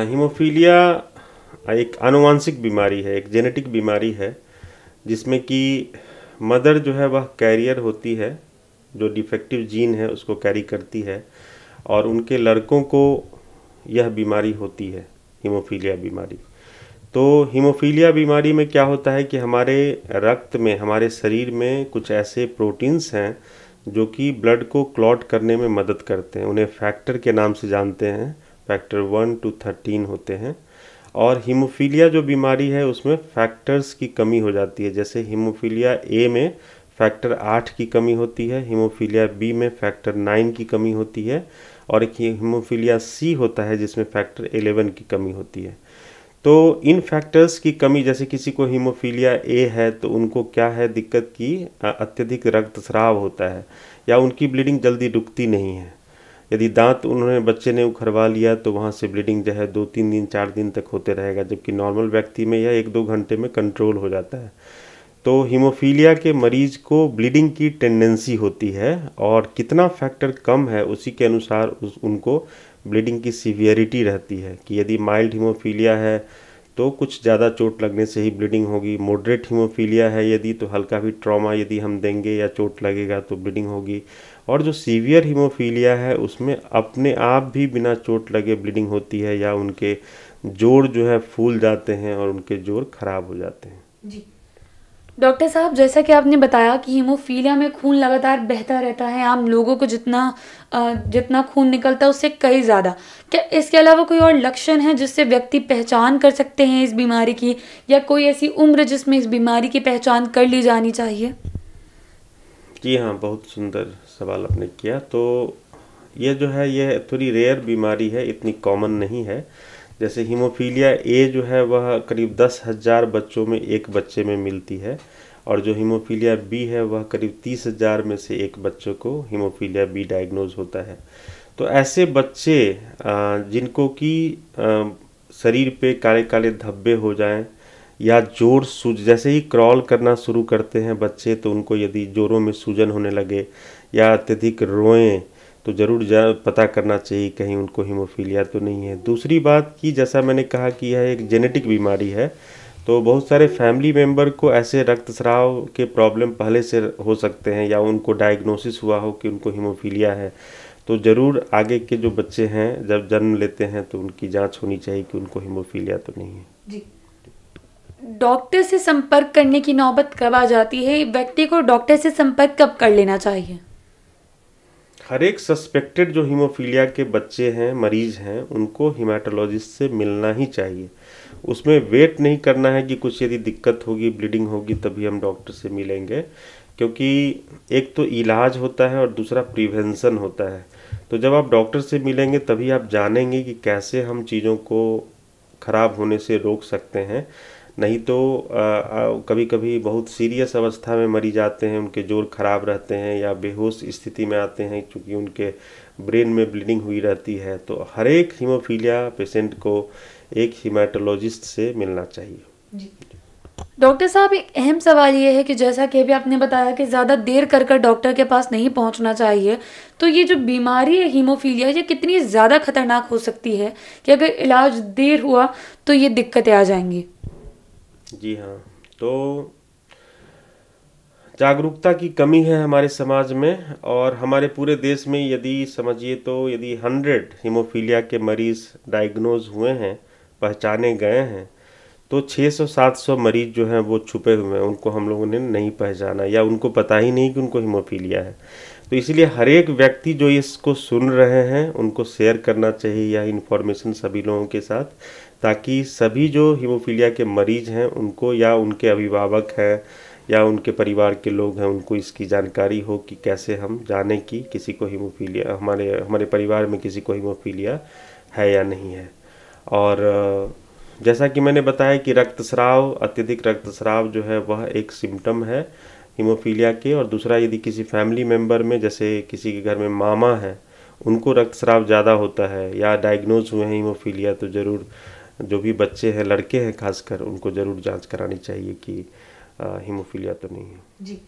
Haemophilia एक आनुवांशिक बीमारी है, एक जेनेटिक बीमारी है, जिसमें कि मदर जो है वह कैरियर होती है, जो डिफेक्टिव जीन है उसको कैरी करती है और उनके लड़कों को यह बीमारी होती है, हीमोफीलिया बीमारी। तो हीमोफीलिया बीमारी में क्या होता है कि हमारे रक्त में, हमारे शरीर में कुछ ऐसे प्रोटीन्स हैं जो कि ब्लड को क्लॉट करने में मदद करते हैं। उन्हें फैक्टर के नाम से जानते हैं, फैक्टर 1 to 13 होते हैं। और हीमोफीलिया जो बीमारी है उसमें फैक्टर्स की कमी हो जाती है। जैसे हीमोफीलिया ए में फैक्टर 8 की कमी होती है, हीमोफीलिया बी में फैक्टर 9 की कमी होती है और एक हीमोफीलिया सी होता है जिसमें फैक्टर 11 की कमी होती है। तो इन फैक्टर्स की कमी, जैसे किसी को हीमोफीलिया ए है तो उनको क्या है दिक्कत की अत्यधिक रक्तस्राव होता है या उनकी ब्लीडिंग जल्दी रुकती नहीं है। यदि दांत उन्होंने बच्चे ने उखड़वा लिया तो वहाँ से ब्लीडिंग जो है 2-3 दिन 4 दिन तक होते रहेगा, जबकि नॉर्मल व्यक्ति में यह 1-2 घंटे में कंट्रोल हो जाता है। तो हीमोफीलिया के मरीज को ब्लीडिंग की टेंडेंसी होती है और कितना फैक्टर कम है उसी के अनुसार उनको ब्लीडिंग की सीवियरिटी रहती है कि यदि माइल्ड हीमोफीलिया है तो कुछ ज़्यादा चोट लगने से ही ब्लीडिंग होगी, मॉडरेट हीमोफीलिया है यदि तो हल्का भी ट्रॉमा यदि हम देंगे या चोट लगेगा तो ब्लीडिंग होगी, और जो सीवियर हीमोफीलिया है उसमें अपने आप भी बिना चोट लगे ब्लीडिंग होती है या उनके जोड़ जो है फूल जाते हैं और उनके जोड़ खराब हो जाते हैं। जी डॉक्टर साहब, जैसा कि आपने बताया कि हीमोफीलिया में खून लगातार बहता रहता है, आम लोगों को जितना खून निकलता है उससे कई ज़्यादा, क्या इसके अलावा कोई और लक्षण है जिससे व्यक्ति पहचान कर सकते हैं इस बीमारी की, या कोई ऐसी उम्र जिसमें इस बीमारी की पहचान कर ली जानी चाहिए? जी हाँ, बहुत सुंदर सवाल आपने किया। तो ये जो है ये थोड़ी रेयर बीमारी है, इतनी कॉमन नहीं है। जैसे हीमोफीलिया ए जो है वह करीब 10,000 बच्चों में एक बच्चे में मिलती है और जो हीमोफीलिया बी है वह करीब 30,000 में से एक बच्चों को हीमोफीलिया बी डायग्नोज होता है। तो ऐसे बच्चे जिनको कि शरीर पे काले काले धब्बे हो जाएं या जोड़ सूज, जैसे ही क्रॉल करना शुरू करते हैं बच्चे तो उनको यदि जोड़ों में सूजन होने लगे या अत्यधिक रोएं तो ज़रूर पता करना चाहिए कहीं उनको हीमोफीलिया तो नहीं है। दूसरी बात कि जैसा मैंने कहा कि यह एक जेनेटिक बीमारी है, तो बहुत सारे फैमिली मेम्बर को ऐसे रक्तस्राव के प्रॉब्लम पहले से हो सकते हैं या उनको डायग्नोसिस हुआ हो कि उनको हीमोफीलिया है, तो ज़रूर आगे के जो बच्चे हैं जब जन्म लेते हैं तो उनकी जांच होनी चाहिए कि उनको हीमोफीलिया तो नहीं है। जी डॉक्टर से संपर्क करने की नौबत कब आ जाती है? व्यक्ति को डॉक्टर से संपर्क कब कर लेना चाहिए? हर एक सस्पेक्टेड जो हीमोफीलिया के बच्चे हैं, मरीज हैं, उनको हीमेटोलॉजिस्ट से मिलना ही चाहिए। उसमें वेट नहीं करना है कि कुछ यदि दिक्कत होगी, ब्लीडिंग होगी तभी हम डॉक्टर से मिलेंगे, क्योंकि एक तो इलाज होता है और दूसरा प्रिवेंशन होता है। तो जब आप डॉक्टर से मिलेंगे तभी आप जानेंगे कि कैसे हम चीज़ों को खराब होने से रोक सकते हैं। नहीं तो कभी कभी बहुत सीरियस अवस्था में मरीज आते हैं, उनके जोड़ खराब रहते हैं या बेहोश स्थिति में आते हैं क्योंकि उनके ब्रेन में ब्लीडिंग हुई रहती है। तो हर एक हीमोफीलिया पेशेंट को एक हीमेटोलॉजिस्ट से मिलना चाहिए। जी डॉक्टर साहब, एक अहम सवाल ये है कि जैसा कि अभी आपने बताया कि ज़्यादा देर कर डॉक्टर के पास नहीं पहुंचना चाहिए, तो ये जो बीमारी है हीमोफीलिया, ये कितनी ज़्यादा खतरनाक हो सकती है कि अगर इलाज देर हुआ तो ये दिक्कतें आ जाएंगी? जी हाँ, तो जागरूकता की कमी है हमारे समाज में और हमारे पूरे देश में। यदि समझिए तो यदि 100 हीमोफीलिया के मरीज डायग्नोज हुए हैं, पहचाने गए हैं, तो 600-700 मरीज जो हैं वो छुपे हुए हैं, उनको हम लोगों ने नहीं पहचाना या उनको पता ही नहीं कि उनको हीमोफीलिया है। तो इसलिए हर एक व्यक्ति जो इसको सुन रहे हैं उनको शेयर करना चाहिए यह इन्फॉर्मेशन सभी लोगों के साथ, ताकि सभी जो हीमोफीलिया के मरीज हैं उनको या उनके अभिभावक हैं या उनके परिवार के लोग हैं उनको इसकी जानकारी हो कि कैसे हम जाने कि किसी को हीमोफीलिया, हमारे परिवार में किसी को हीमोफीलिया है या नहीं है। और जैसा कि मैंने बताया कि रक्तस्राव, अत्यधिक रक्तस्राव जो है वह एक सिम्टम है हीमोफीलिया के। और दूसरा, यदि किसी फैमिली मेम्बर में, जैसे किसी के घर में मामा है, उनको रक्तस्राव ज़्यादा होता है या डायग्नोज हुए हैं हीमोफीलिया, तो ज़रूर जो भी बच्चे हैं, लड़के हैं खासकर, उनको ज़रूर जांच करानी चाहिए कि हीमोफीलिया तो नहीं है। जी